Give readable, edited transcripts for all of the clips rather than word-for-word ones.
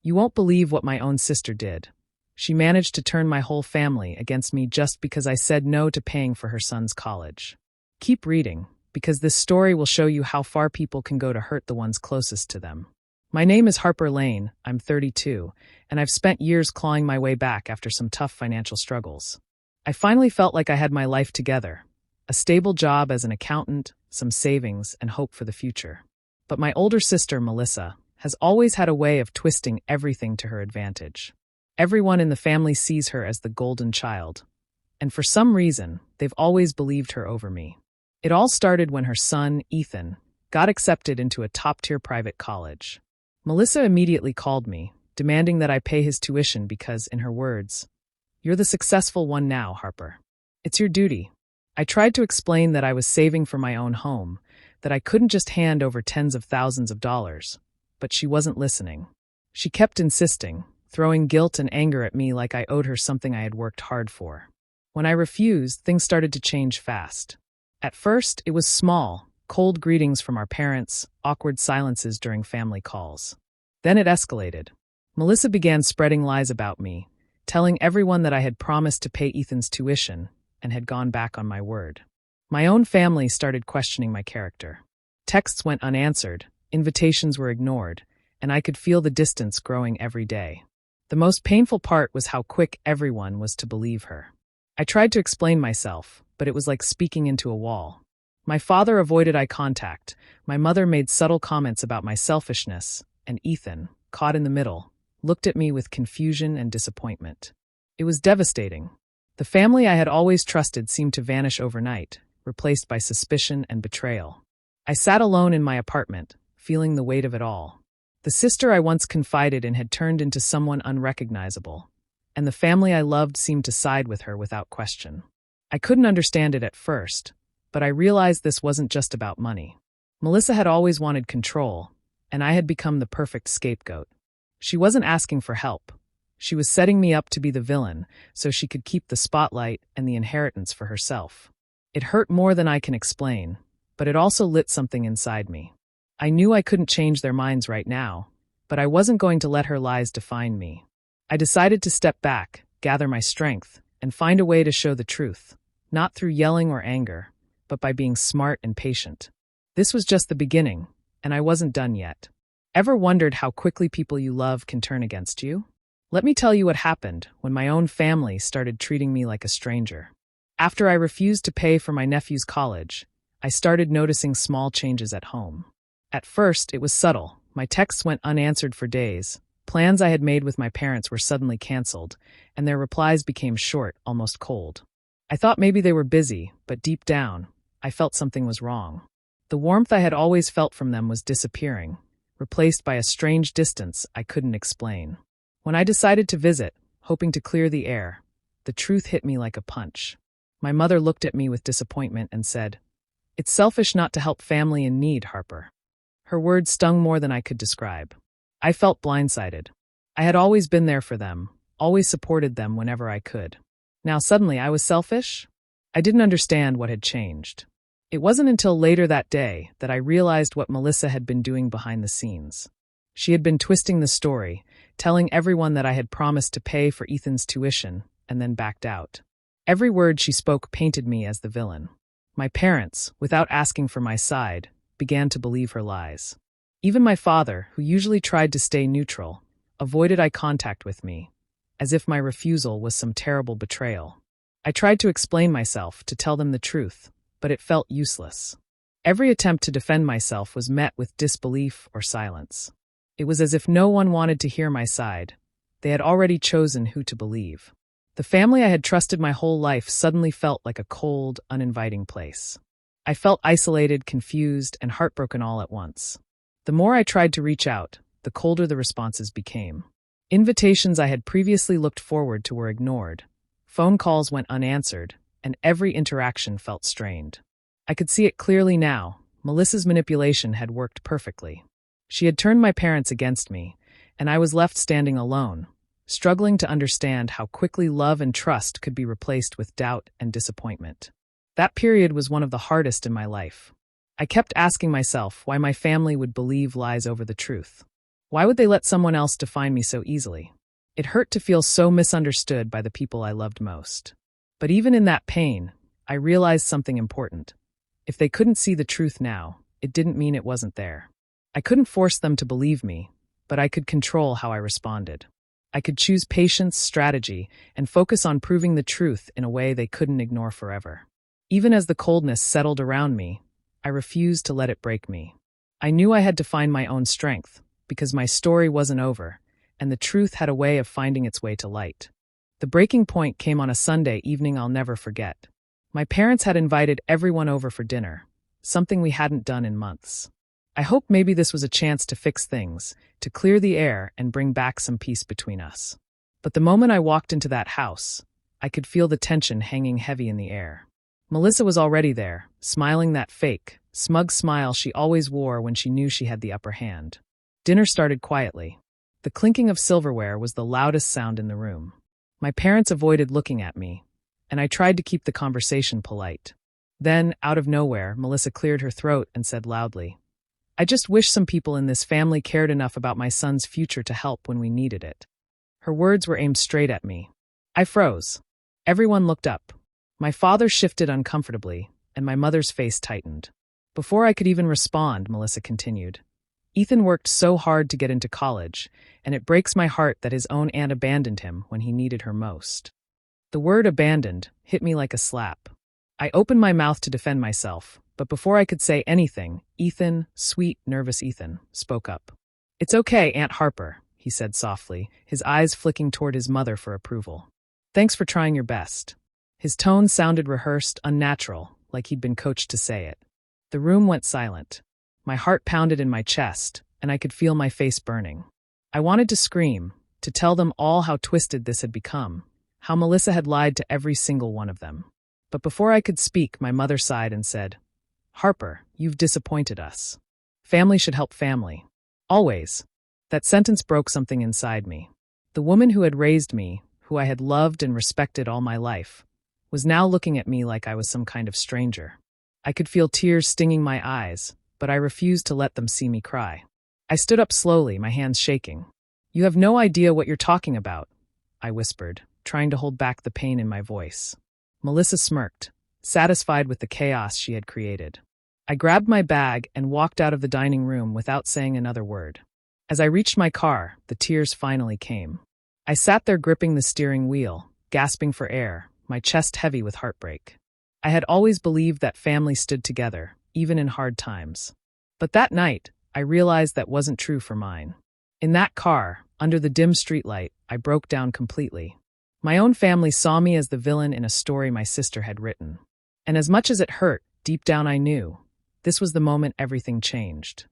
You won't believe what my own sister did. She managed to turn my whole family against me just because I said no to paying for her son's college. Keep reading, because this story will show you how far people can go to hurt the ones closest to them. My name is Harper Lane, I'm 32, and I've spent years clawing my way back after some tough financial struggles. I finally felt like I had my life together, a stable job as an accountant, some savings, and hope for the future. But my older sister, Melissa, has always had a way of twisting everything to her advantage. Everyone in the family sees her as the golden child, and for some reason, they've always believed her over me. It all started when her son, Ethan, got accepted into a top-tier private college. Melissa immediately called me, demanding that I pay his tuition because, in her words, "You're the successful one now, Harper. It's your duty." I tried to explain that I was saving for my own home, that I couldn't just hand over tens of thousands of dollars, but she wasn't listening. She kept insisting, throwing guilt and anger at me like I owed her something I had worked hard for. When I refused, things started to change fast. At first, it was small, cold greetings from our parents, awkward silences during family calls. Then it escalated. Melissa began spreading lies about me, telling everyone that I had promised to pay Ethan's tuition and had gone back on my word. My own family started questioning my character. Texts went unanswered, invitations were ignored, and I could feel the distance growing every day. The most painful part was how quick everyone was to believe her. I tried to explain myself, but it was like speaking into a wall. My father avoided eye contact, my mother made subtle comments about my selfishness, and Ethan, caught in the middle, looked at me with confusion and disappointment. It was devastating. The family I had always trusted seemed to vanish overnight, replaced by suspicion and betrayal. I sat alone in my apartment, feeling the weight of it all. The sister I once confided in had turned into someone unrecognizable, and the family I loved seemed to side with her without question. I couldn't understand it at first, but I realized this wasn't just about money. Melissa had always wanted control, and I had become the perfect scapegoat. She wasn't asking for help. She was setting me up to be the villain, so she could keep the spotlight and the inheritance for herself. It hurt more than I can explain, but it also lit something inside me. I knew I couldn't change their minds right now, but I wasn't going to let her lies define me. I decided to step back, gather my strength, and find a way to show the truth, not through yelling or anger, but by being smart and patient. This was just the beginning, and I wasn't done yet. Ever wondered how quickly people you love can turn against you? Let me tell you what happened when my own family started treating me like a stranger. After I refused to pay for my nephew's college, I started noticing small changes at home. At first, it was subtle. My texts went unanswered for days. Plans I had made with my parents were suddenly canceled, and their replies became short, almost cold. I thought maybe they were busy, but deep down, I felt something was wrong. The warmth I had always felt from them was disappearing, replaced by a strange distance I couldn't explain. When I decided to visit, hoping to clear the air, the truth hit me like a punch. My mother looked at me with disappointment and said, "It's selfish not to help family in need, Harper." Her words stung more than I could describe. I felt blindsided. I had always been there for them, always supported them whenever I could. Now suddenly I was selfish? I didn't understand what had changed. It wasn't until later that day that I realized what Melissa had been doing behind the scenes. She had been twisting the story, telling everyone that I had promised to pay for Ethan's tuition, and then backed out. Every word she spoke painted me as the villain. My parents, without asking for my side, began to believe her lies. Even my father, who usually tried to stay neutral, avoided eye contact with me, as if my refusal was some terrible betrayal. I tried to explain myself, to tell them the truth, but it felt useless. Every attempt to defend myself was met with disbelief or silence. It was as if no one wanted to hear my side. They had already chosen who to believe. The family I had trusted my whole life suddenly felt like a cold, uninviting place. I felt isolated, confused, and heartbroken all at once. The more I tried to reach out, the colder the responses became. Invitations I had previously looked forward to were ignored. Phone calls went unanswered, and every interaction felt strained. I could see it clearly now. Melissa's manipulation had worked perfectly. She had turned my parents against me, and I was left standing alone, struggling to understand how quickly love and trust could be replaced with doubt and disappointment. That period was one of the hardest in my life. I kept asking myself why my family would believe lies over the truth. Why would they let someone else define me so easily? It hurt to feel so misunderstood by the people I loved most. But even in that pain, I realized something important. If they couldn't see the truth now, it didn't mean it wasn't there. I couldn't force them to believe me, but I could control how I responded. I could choose patience, strategy, and focus on proving the truth in a way they couldn't ignore forever. Even as the coldness settled around me, I refused to let it break me. I knew I had to find my own strength, because my story wasn't over, and the truth had a way of finding its way to light. The breaking point came on a Sunday evening I'll never forget. My parents had invited everyone over for dinner, something we hadn't done in months. I hoped maybe this was a chance to fix things, to clear the air and bring back some peace between us. But the moment I walked into that house, I could feel the tension hanging heavy in the air. Melissa was already there, smiling that fake, smug smile she always wore when she knew she had the upper hand. Dinner started quietly. The clinking of silverware was the loudest sound in the room. My parents avoided looking at me, and I tried to keep the conversation polite. Then, out of nowhere, Melissa cleared her throat and said loudly, "I just wish some people in this family cared enough about my son's future to help when we needed it." Her words were aimed straight at me. I froze. Everyone looked up. My father shifted uncomfortably, and my mother's face tightened. Before I could even respond, Melissa continued, "Ethan worked so hard to get into college, and it breaks my heart that his own aunt abandoned him when he needed her most." The word abandoned hit me like a slap. I opened my mouth to defend myself, but before I could say anything, Ethan, sweet, nervous Ethan, spoke up. "It's okay, Aunt Harper," he said softly, his eyes flicking toward his mother for approval. "Thanks for trying your best." His tone sounded rehearsed, unnatural, like he'd been coached to say it. The room went silent. My heart pounded in my chest, and I could feel my face burning. I wanted to scream, to tell them all how twisted this had become, how Melissa had lied to every single one of them. But before I could speak, my mother sighed and said, "Harper, you've disappointed us. Family should help family. Always." That sentence broke something inside me. The woman who had raised me, who I had loved and respected all my life, was now looking at me like I was some kind of stranger. I could feel tears stinging my eyes, but I refused to let them see me cry. I stood up slowly, my hands shaking. "You have no idea what you're talking about," I whispered, trying to hold back the pain in my voice. Melissa smirked, satisfied with the chaos she had created. I grabbed my bag and walked out of the dining room without saying another word. As I reached my car, the tears finally came. I sat there gripping the steering wheel, gasping for air, my chest heavy with heartbreak. I had always believed that family stood together, even in hard times. But that night, I realized that wasn't true for mine. In that car, under the dim streetlight, I broke down completely. My own family saw me as the villain in a story my sister had written. And as much as it hurt, deep down I knew, this was the moment everything changed.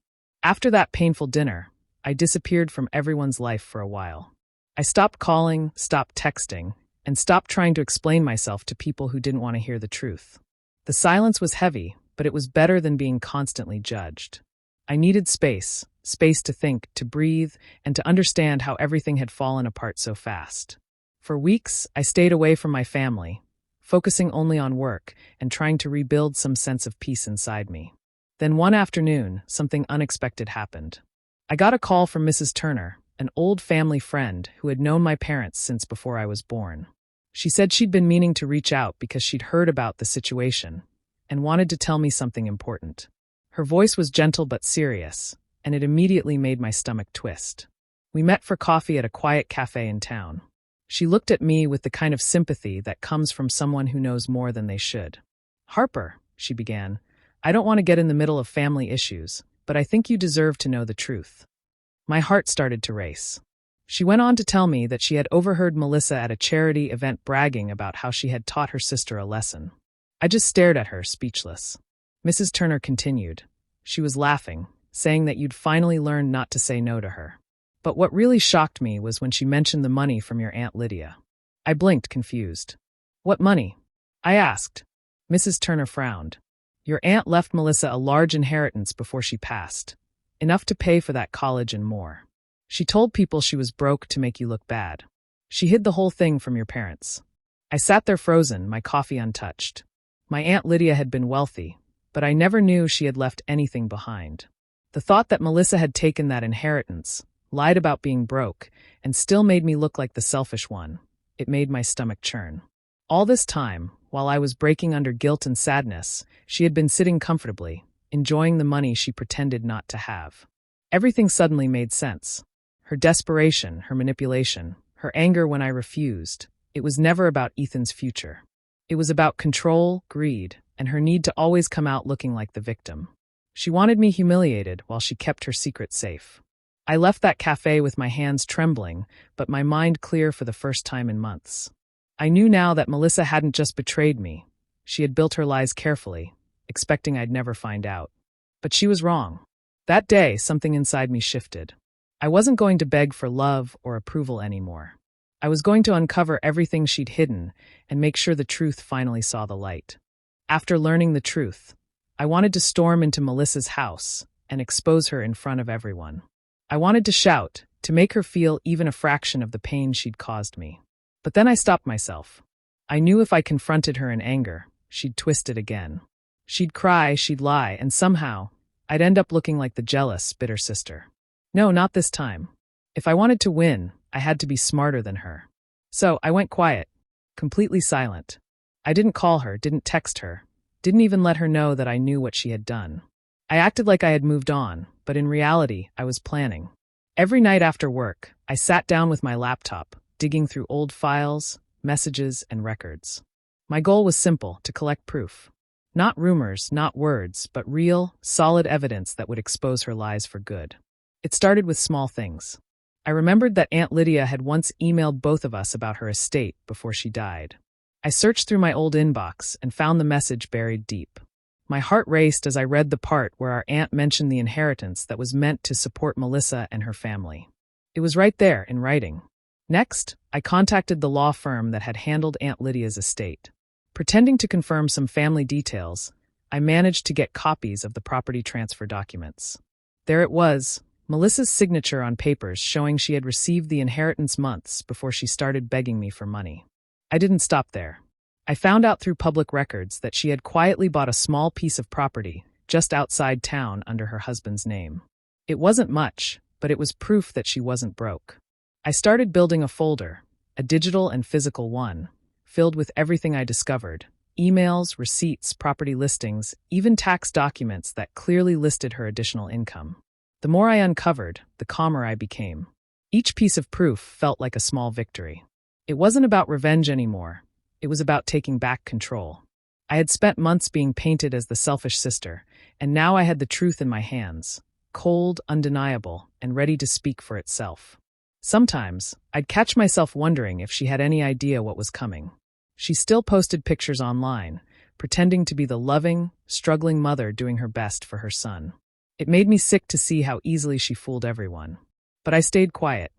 After that painful dinner, I disappeared from everyone's life for a while. I stopped calling, stopped texting, and stopped trying to explain myself to people who didn't want to hear the truth. The silence was heavy, but it was better than being constantly judged. I needed space to think, to breathe, and to understand how everything had fallen apart so fast. For weeks, I stayed away from my family, focusing only on work and trying to rebuild some sense of peace inside me. Then one afternoon, something unexpected happened. I got a call from Mrs. Turner, an old family friend who had known my parents since before I was born. She said she'd been meaning to reach out because she'd heard about the situation and wanted to tell me something important. Her voice was gentle but serious, and it immediately made my stomach twist. We met for coffee at a quiet cafe in town. She looked at me with the kind of sympathy that comes from someone who knows more than they should. "Harper," she began, "I don't want to get in the middle of family issues, but I think you deserve to know the truth." My heart started to race. She went on to tell me that she had overheard Melissa at a charity event bragging about how she had taught her sister a lesson. I just stared at her, speechless. Mrs. Turner continued. She was laughing, saying that you'd finally learned not to say no to her. But what really shocked me was when she mentioned the money from your Aunt Lydia. I blinked, confused. "What money?" I asked. Mrs. Turner frowned. "Your aunt left Melissa a large inheritance before she passed, enough to pay for that college and more. She told people she was broke to make you look bad. She hid the whole thing from your parents." I sat there frozen, my coffee untouched. My Aunt Lydia had been wealthy, but I never knew she had left anything behind. The thought that Melissa had taken that inheritance, lied about being broke, and still made me look like the selfish one. It made my stomach churn. All this time, while I was breaking under guilt and sadness, she had been sitting comfortably, enjoying the money she pretended not to have. Everything suddenly made sense. Her desperation, her manipulation, her anger when I refused. It was never about Ethan's future. It was about control, greed, and her need to always come out looking like the victim. She wanted me humiliated while she kept her secret safe. I left that cafe with my hands trembling, but my mind clear for the first time in months. I knew now that Melissa hadn't just betrayed me. She had built her lies carefully, expecting I'd never find out. But she was wrong. That day, something inside me shifted. I wasn't going to beg for love or approval anymore. I was going to uncover everything she'd hidden and make sure the truth finally saw the light. After learning the truth, I wanted to storm into Melissa's house and expose her in front of everyone. I wanted to shout, to make her feel even a fraction of the pain she'd caused me. But then I stopped myself. I knew if I confronted her in anger, she'd twist it again. She'd cry, she'd lie, and somehow, I'd end up looking like the jealous, bitter sister. No, not this time. If I wanted to win, I had to be smarter than her. So I went quiet, completely silent. I didn't call her, didn't text her, didn't even let her know that I knew what she had done. I acted like I had moved on, but in reality, I was planning. Every night after work, I sat down with my laptop, digging through old files, messages, and records. My goal was simple, to collect proof. Not rumors, not words, but real, solid evidence that would expose her lies for good. It started with small things. I remembered that Aunt Lydia had once emailed both of us about her estate before she died. I searched through my old inbox and found the message buried deep. My heart raced as I read the part where our aunt mentioned the inheritance that was meant to support Melissa and her family. It was right there, in writing. Next, I contacted the law firm that had handled Aunt Lydia's estate. Pretending to confirm some family details, I managed to get copies of the property transfer documents. There it was, Melissa's signature on papers showing she had received the inheritance months before she started begging me for money. I didn't stop there. I found out through public records that she had quietly bought a small piece of property just outside town under her husband's name. It wasn't much, but it was proof that she wasn't broke. I started building a folder, a digital and physical one, filled with everything I discovered: emails, receipts, property listings, even tax documents that clearly listed her additional income. The more I uncovered, the calmer I became. Each piece of proof felt like a small victory. It wasn't about revenge anymore. It was about taking back control. I had spent months being painted as the selfish sister, and now I had the truth in my hands, cold, undeniable, and ready to speak for itself. Sometimes, I'd catch myself wondering if she had any idea what was coming. She still posted pictures online, pretending to be the loving, struggling mother doing her best for her son. It made me sick to see how easily she fooled everyone. But I stayed quiet.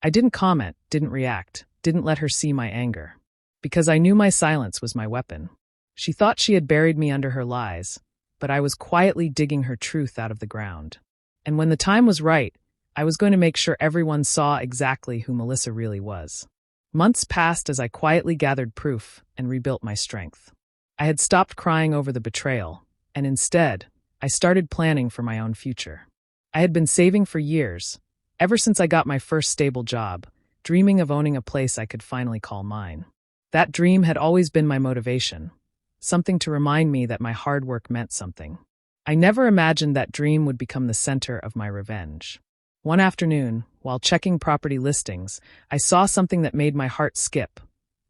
I didn't comment, didn't react, didn't let her see my anger. Because I knew my silence was my weapon. She thought she had buried me under her lies, but I was quietly digging her truth out of the ground. And when the time was right, I was going to make sure everyone saw exactly who Melissa really was. Months passed as I quietly gathered proof and rebuilt my strength. I had stopped crying over the betrayal, and instead, I started planning for my own future. I had been saving for years, ever since I got my first stable job, dreaming of owning a place I could finally call mine. That dream had always been my motivation, something to remind me that my hard work meant something. I never imagined that dream would become the center of my revenge. One afternoon, while checking property listings, I saw something that made my heart skip.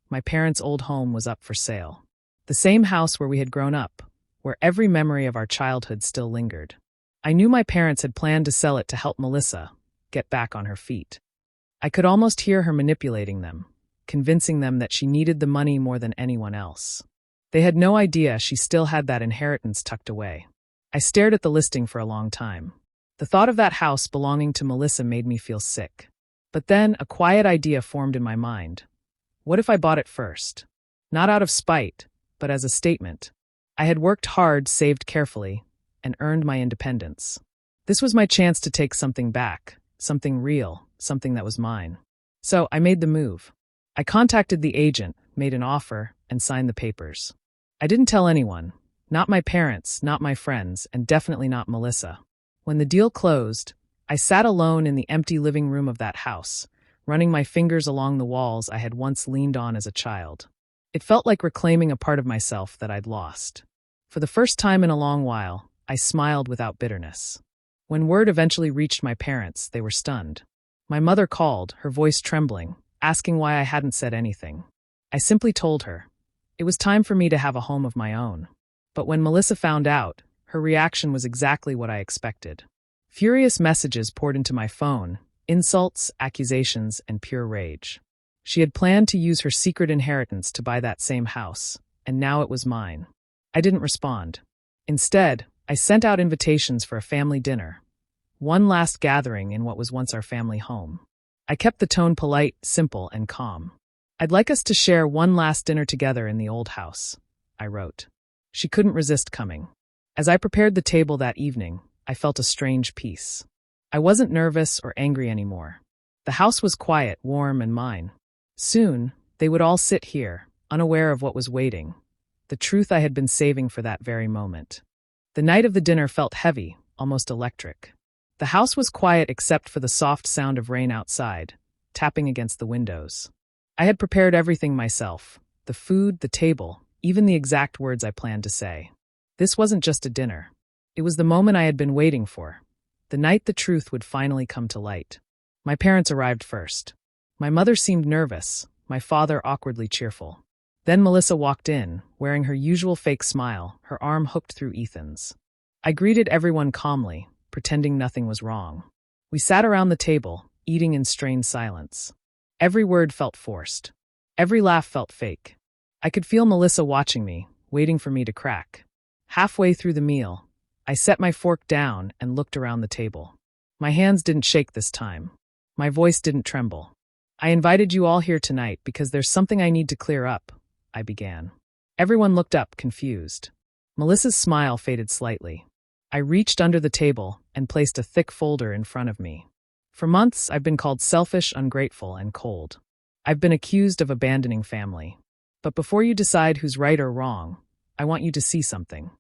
My parents' old home was up for sale. The same house where we had grown up, where every memory of our childhood still lingered. I knew my parents had planned to sell it to help Melissa get back on her feet. I could almost hear her manipulating them, convincing them that she needed the money more than anyone else. They had no idea she still had that inheritance tucked away. I stared at the listing for a long time. The thought of that house belonging to Melissa made me feel sick. But then a quiet idea formed in my mind. What if I bought it first? Not out of spite, but as a statement. I had worked hard, saved carefully, and earned my independence. This was my chance to take something back, something real, something that was mine. So I made the move. I contacted the agent, made an offer, and signed the papers. I didn't tell anyone, not my parents, not my friends, and definitely not Melissa. When the deal closed, I sat alone in the empty living room of that house, running my fingers along the walls I had once leaned on as a child. It felt like reclaiming a part of myself that I'd lost. For the first time in a long while, I smiled without bitterness. When word eventually reached my parents, they were stunned. My mother called, her voice trembling, asking why I hadn't said anything. I simply told her. It was time for me to have a home of my own. But when Melissa found out, her reaction was exactly what I expected. Furious messages poured into my phone, insults, accusations, and pure rage. She had planned to use her secret inheritance to buy that same house, and now it was mine. I didn't respond. Instead, I sent out invitations for a family dinner. One last gathering in what was once our family home. I kept the tone polite, simple, and calm. I'd like us to share one last dinner together in the old house, I wrote. She couldn't resist coming. As I prepared the table that evening, I felt a strange peace. I wasn't nervous or angry anymore. The house was quiet, warm, and mine. Soon, they would all sit here, unaware of what was waiting, the truth I had been saving for that very moment. The night of the dinner felt heavy, almost electric. The house was quiet except for the soft sound of rain outside, tapping against the windows. I had prepared everything myself, the food, the table, even the exact words I planned to say. This wasn't just a dinner. It was the moment I had been waiting for, the night the truth would finally come to light. My parents arrived first. My mother seemed nervous, my father awkwardly cheerful. Then Melissa walked in, wearing her usual fake smile, her arm hooked through Ethan's. I greeted everyone calmly, pretending nothing was wrong. We sat around the table, eating in strained silence. Every word felt forced. Every laugh felt fake. I could feel Melissa watching me, waiting for me to crack. Halfway through the meal, I set my fork down and looked around the table. My hands didn't shake this time. My voice didn't tremble. I invited you all here tonight because there's something I need to clear up, I began. Everyone looked up, confused. Melissa's smile faded slightly. I reached under the table and placed a thick folder in front of me. For months, I've been called selfish, ungrateful, and cold. I've been accused of abandoning family. But before you decide who's right or wrong, I want you to see something.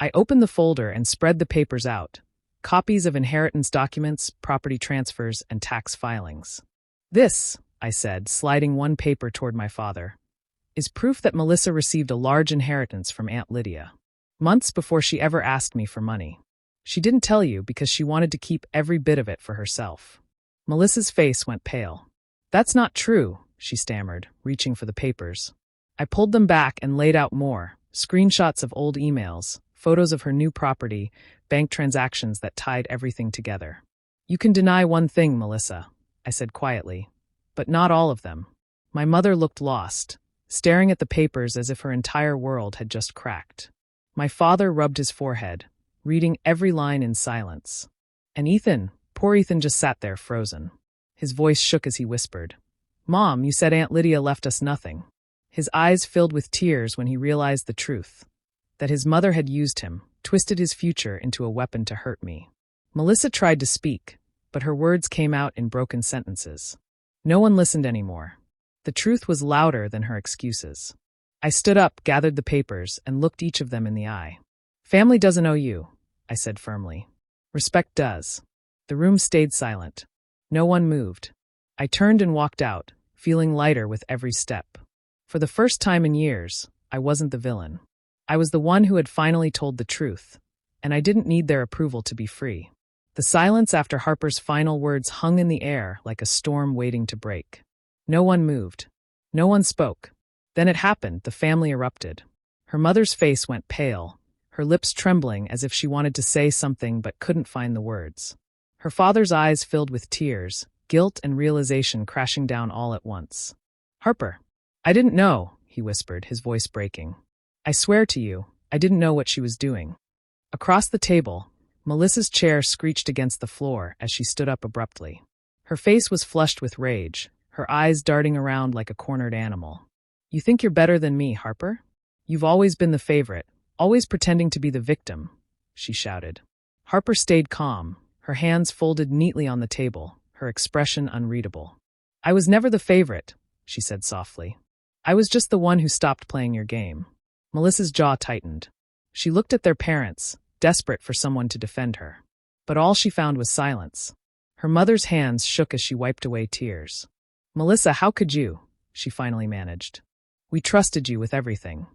I opened the folder and spread the papers out. Copies of inheritance documents, property transfers, and tax filings. This, I said, sliding one paper toward my father, is proof that Melissa received a large inheritance from Aunt Lydia. Months before she ever asked me for money. She didn't tell you because she wanted to keep every bit of it for herself. Melissa's face went pale. That's not true, she stammered, reaching for the papers. I pulled them back and laid out more, screenshots of old emails, photos of her new property, bank transactions that tied everything together. You can deny one thing, Melissa, I said quietly, but not all of them. My mother looked lost, staring at the papers as if her entire world had just cracked. My father rubbed his forehead, reading every line in silence. And Ethan, poor Ethan just sat there frozen. His voice shook as he whispered, Mom, you said Aunt Lydia left us nothing. His eyes filled with tears when he realized the truth, that his mother had used him, twisted his future into a weapon to hurt me. Melissa tried to speak, but her words came out in broken sentences. No one listened anymore. The truth was louder than her excuses. I stood up, gathered the papers, and looked each of them in the eye. Family doesn't owe you, I said firmly. Respect does. The room stayed silent. No one moved. I turned and walked out, feeling lighter with every step. For the first time in years, I wasn't the villain. I was the one who had finally told the truth, and I didn't need their approval to be free. The silence after Harper's final words hung in the air like a storm waiting to break. No one moved. No one spoke. Then it happened, the family erupted. Her mother's face went pale, her lips trembling as if she wanted to say something but couldn't find the words. Her father's eyes filled with tears, guilt and realization crashing down all at once. Harper. I didn't know, he whispered, his voice breaking. I swear to you, I didn't know what she was doing. Across the table, Melissa's chair screeched against the floor as she stood up abruptly. Her face was flushed with rage, her eyes darting around like a cornered animal. You think you're better than me, Harper? You've always been the favorite, always pretending to be the victim, she shouted. Harper stayed calm, her hands folded neatly on the table, her expression unreadable. I was never the favorite, she said softly. I was just the one who stopped playing your game. Melissa's jaw tightened. She looked at their parents, desperate for someone to defend her. But all she found was silence. Her mother's hands shook as she wiped away tears. "Melissa, how could you?" she finally managed. "We trusted you with everything."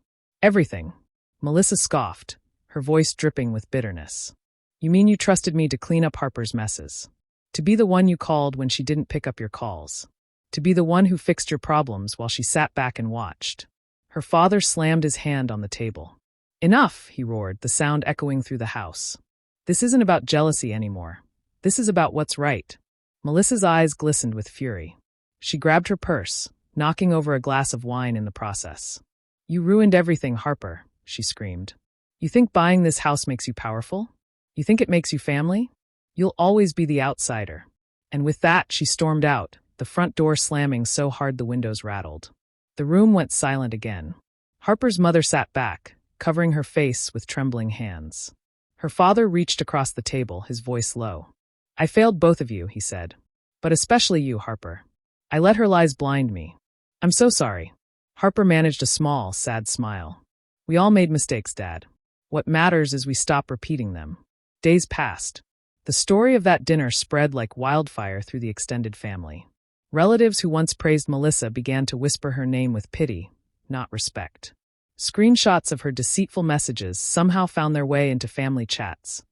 "Everything?" Melissa scoffed, her voice dripping with bitterness. "You mean you trusted me to clean up Harper's messes? To be the one you called when she didn't pick up your calls? To be the one who fixed your problems while she sat back and watched?" Her father slammed his hand on the table. "Enough," he roared, the sound echoing through the house. "This isn't about jealousy anymore. This is about what's right." Melissa's eyes glistened with fury. She grabbed her purse, knocking over a glass of wine in the process. "You ruined everything, Harper," she screamed. "You think buying this house makes you powerful? You think it makes you family? You'll always be the outsider." And with that, she stormed out, the front door slamming so hard the windows rattled. The room went silent again. Harper's mother sat back, covering her face with trembling hands. Her father reached across the table, his voice low. "I failed both of you," he said. "But especially you, Harper. I let her lies blind me. I'm so sorry." Harper managed a small, sad smile. "We all made mistakes, Dad. What matters is we stop repeating them." Days passed. The story of that dinner spread like wildfire through the extended family. Relatives who once praised Melissa began to whisper her name with pity, not respect. Screenshots of her deceitful messages somehow found their way into family chats,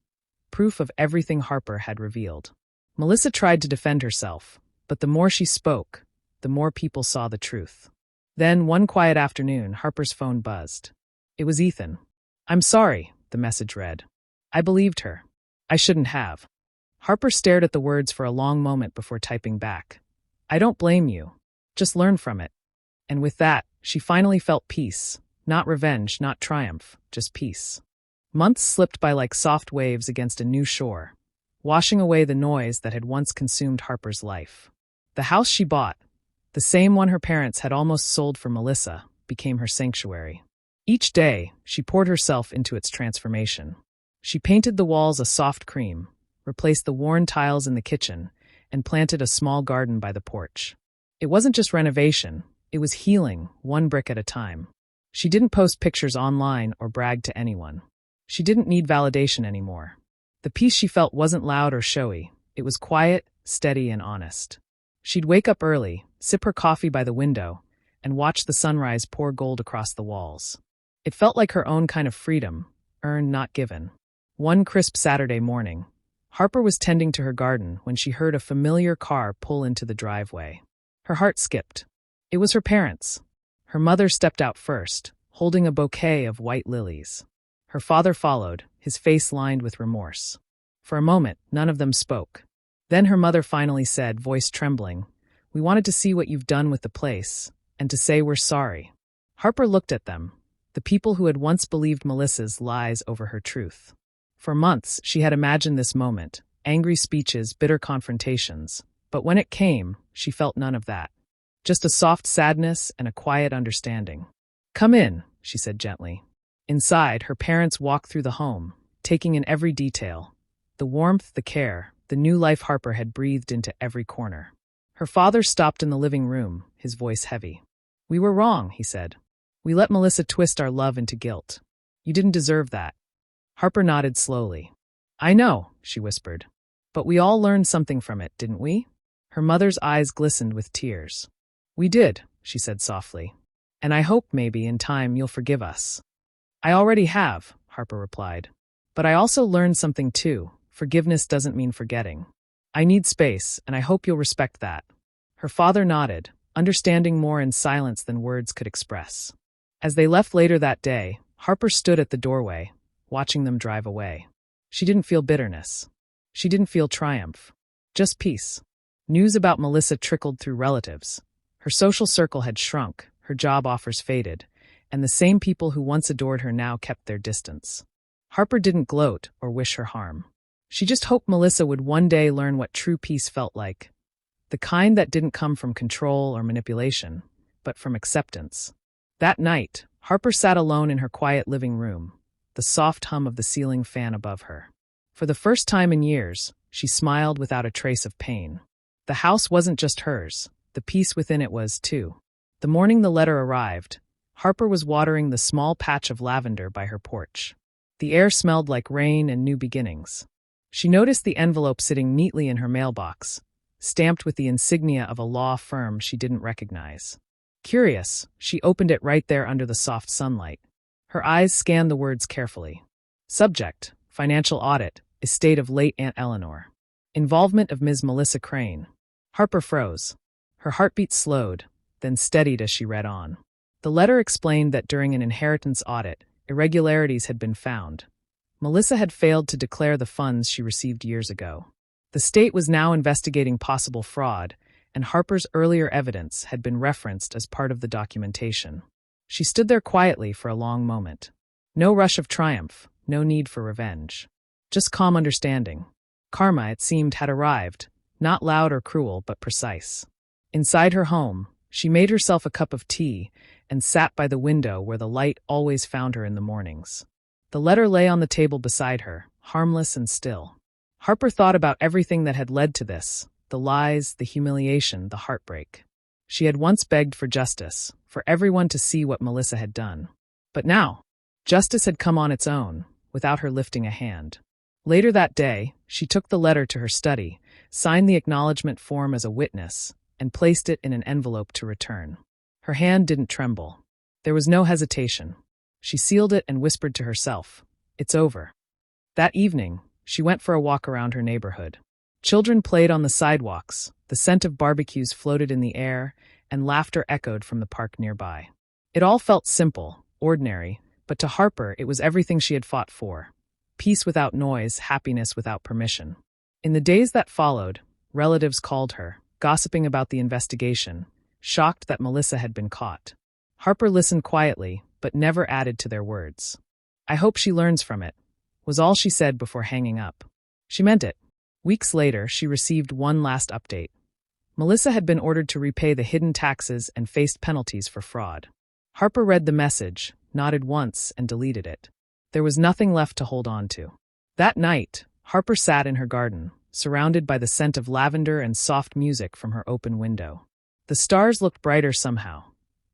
proof of everything Harper had revealed. Melissa tried to defend herself, but the more she spoke, the more people saw the truth. Then, one quiet afternoon, Harper's phone buzzed. It was Ethan. "I'm sorry," the message read. "I believed her. I shouldn't have." Harper stared at the words for a long moment before typing back. "I don't blame you. Just learn from it." And with that, she finally felt peace. Not revenge, not triumph, just peace. Months slipped by like soft waves against a new shore, washing away the noise that had once consumed Harper's life. The house she bought, the same one her parents had almost sold for Melissa, became her sanctuary. Each day, she poured herself into its transformation. She painted the walls a soft cream, replaced the worn tiles in the kitchen, and planted a small garden by the porch. It wasn't just renovation, it was healing, one brick at a time. She didn't post pictures online or brag to anyone. She didn't need validation anymore. The peace she felt wasn't loud or showy. It was quiet, steady, and honest. She'd wake up early, sip her coffee by the window, and watch the sunrise pour gold across the walls. It felt like her own kind of freedom, earned, not given. One crisp Saturday morning, Harper was tending to her garden when she heard a familiar car pull into the driveway. Her heart skipped. It was her parents. Her mother stepped out first, holding a bouquet of white lilies. Her father followed, his face lined with remorse. For a moment, none of them spoke. Then her mother finally said, voice trembling, "We wanted to see what you've done with the place, and to say we're sorry." Harper looked at them, the people who had once believed Melissa's lies over her truth. For months, she had imagined this moment, angry speeches, bitter confrontations. But when it came, she felt none of that. Just a soft sadness and a quiet understanding. "Come in," she said gently. Inside, her parents walked through the home, taking in every detail. The warmth, the care, the new life Harper had breathed into every corner. Her father stopped in the living room, his voice heavy. "We were wrong," he said. "We let Melissa twist our love into guilt. You didn't deserve that." Harper nodded slowly. "I know," she whispered. "But we all learned something from it, didn't we?" Her mother's eyes glistened with tears. "We did," she said softly. "And I hope maybe in time you'll forgive us." "I already have," Harper replied. "But I also learned something too. Forgiveness doesn't mean forgetting. I need space, and I hope you'll respect that." Her father nodded, understanding more in silence than words could express. As they left later that day, Harper stood at the doorway, watching them drive away. She didn't feel bitterness. She didn't feel triumph. Just peace. News about Melissa trickled through relatives. Her social circle had shrunk, her job offers faded, and the same people who once adored her now kept their distance. Harper didn't gloat or wish her harm. She just hoped Melissa would one day learn what true peace felt like. The kind that didn't come from control or manipulation, but from acceptance. That night, Harper sat alone in her quiet living room, the soft hum of the ceiling fan above her. For the first time in years, she smiled without a trace of pain. The house wasn't just hers, the peace within it was too. The morning the letter arrived, Harper was watering the small patch of lavender by her porch. The air smelled like rain and new beginnings. She noticed the envelope sitting neatly in her mailbox, stamped with the insignia of a law firm she didn't recognize. Curious, she opened it right there under the soft sunlight. Her eyes scanned the words carefully. Subject: Financial Audit, Estate of Late Aunt Eleanor. Involvement of Ms. Melissa Crane. Harper froze. Her heartbeat slowed, then steadied as she read on. The letter explained that during an inheritance audit, irregularities had been found. Melissa had failed to declare the funds she received years ago. The state was now investigating possible fraud, and Harper's earlier evidence had been referenced as part of the documentation. She stood there quietly for a long moment. No rush of triumph, no need for revenge. Just calm understanding. Karma, it seemed, had arrived, not loud or cruel, but precise. Inside her home, she made herself a cup of tea and sat by the window where the light always found her in the mornings. The letter lay on the table beside her, harmless and still. Harper thought about everything that had led to this, the lies, the humiliation, the heartbreak. She had once begged for justice, for everyone to see what Melissa had done. But now, justice had come on its own, without her lifting a hand. Later that day, she took the letter to her study, signed the acknowledgement form as a witness, and placed it in an envelope to return. Her hand didn't tremble. There was no hesitation. She sealed it and whispered to herself, "It's over." That evening, she went for a walk around her neighborhood. Children played on the sidewalks, the scent of barbecues floated in the air, and laughter echoed from the park nearby. It all felt simple, ordinary, but to Harper it was everything she had fought for. Peace without noise, happiness without permission. In the days that followed, relatives called her, gossiping about the investigation, shocked that Melissa had been caught. Harper listened quietly, but never added to their words. "I hope she learns from it," was all she said before hanging up. She meant it. Weeks later, she received one last update. Melissa had been ordered to repay the hidden taxes and faced penalties for fraud. Harper read the message, nodded once, and deleted it. There was nothing left to hold on to. That night, Harper sat in her garden, surrounded by the scent of lavender and soft music from her open window. The stars looked brighter somehow.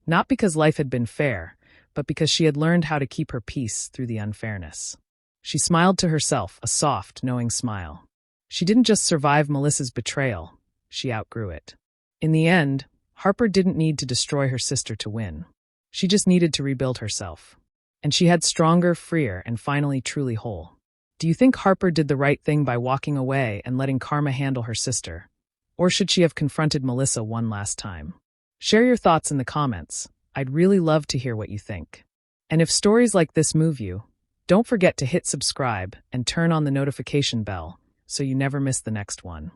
Not because life had been fair, but because she had learned how to keep her peace through the unfairness. She smiled to herself, a soft, knowing smile. She didn't just survive Melissa's betrayal, she outgrew it. In the end, Harper didn't need to destroy her sister to win. She just needed to rebuild herself. And she had stronger, freer, and finally truly whole. Do you think Harper did the right thing by walking away and letting karma handle her sister? Or should she have confronted Melissa one last time? Share your thoughts in the comments. I'd really love to hear what you think. And if stories like this move you, don't forget to hit subscribe and turn on the notification bell so you never miss the next one.